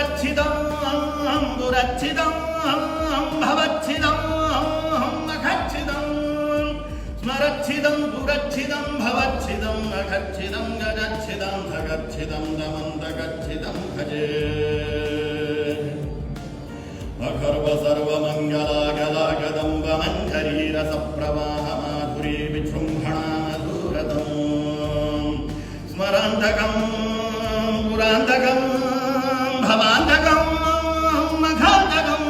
स्वरच्छिदं दुरच्छिदं भवच्छिदं अखच्छिदं स्मरच्छिदं दुरच्छिदं भवच्छिदं अखच्छिदं गजच्छिदं धगच्छिदं दमन्तगच्छिदं भजे अखर्व सर्वमङ्गलागलागदम्ब मञ्जरीरसप्रवाह माधुरी विजृम्भणा मधुरतम् स्मरान्तकं पुरान्तकं भवान्तकं मघान्तकं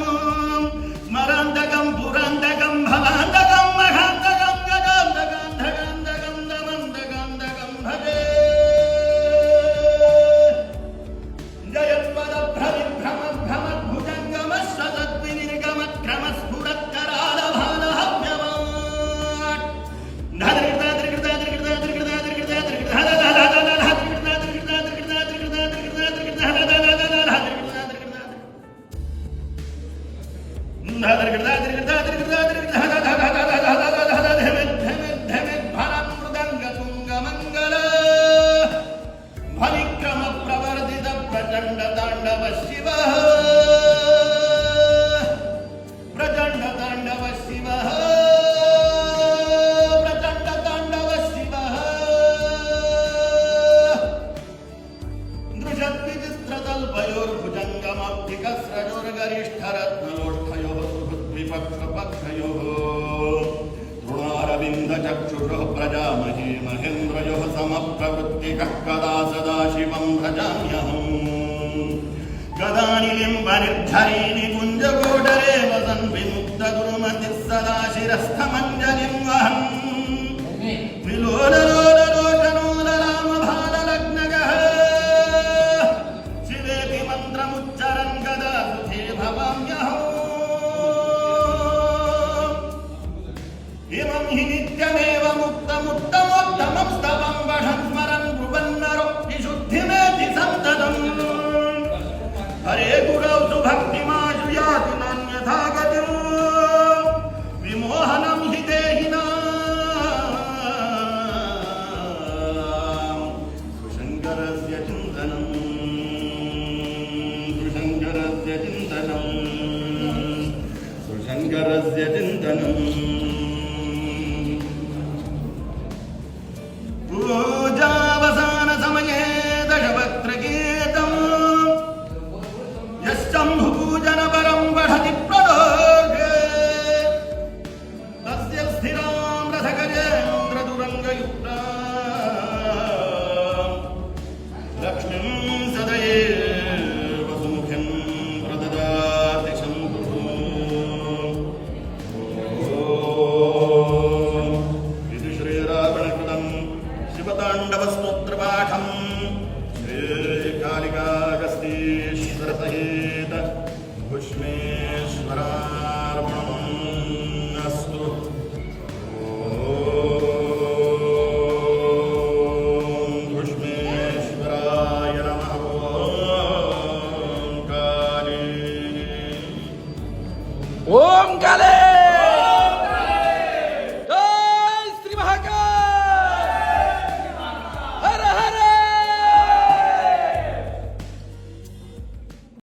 स्मरान्तकं पुरान्तकं भवान्तकं मघान्तकं गजान्तकं धगान्तकं दमन्तकान्तकं भजे तृणारविन्दचक्षुषः प्रजामहे महेन्द्रयोः समप्रवृत्तिकः कदा सदा शिवं भजाम्यहम् गदानिलिम्बनिर्झरीणि कुञ्जकोटरे वसन् विमुक्तगुरुमतिः सदा शिरस्थमञ्जलिं वहन् विलोललोललोचनोलरामभाललग्नगः शिवेति मन्त्रमुच्चरन् गदा सुखे भवाम्यहम् इमं हि नित्यमेव मुक्तमुत्तमोत्तमं स्तवं वढन् स्मरन् ब्रुवन्नरो विशुद्धिमेति सन्ततम् हरे गुरौ सुभक्तिमाशु याति नान्यथा गतिं विमोहनं हि देहिनां सुशङ्करस्य चिन्तनं सुशङ्करस्य चिन्तनं सुशङ्करस्य चिन्तनम् पूजावसान समये दशवक्त्रगीतं यश्चम्भुपूजन परं पठति प्रदोषे तस्य स्थिरां रथगजेन्द्रदुरङ्गयुक्तां लक्ष्मीं सदैव सुमुखीं प्रददाति शम्भुः इति श्रीरावणकृतं शिवताण्डवस्तोत्रपाठं श्रीकालिकागस्तीश्वरसहित भुष्मेश्वरार्पणमस्तु ॐ भुष्मेश्वराय नमः ॐ काले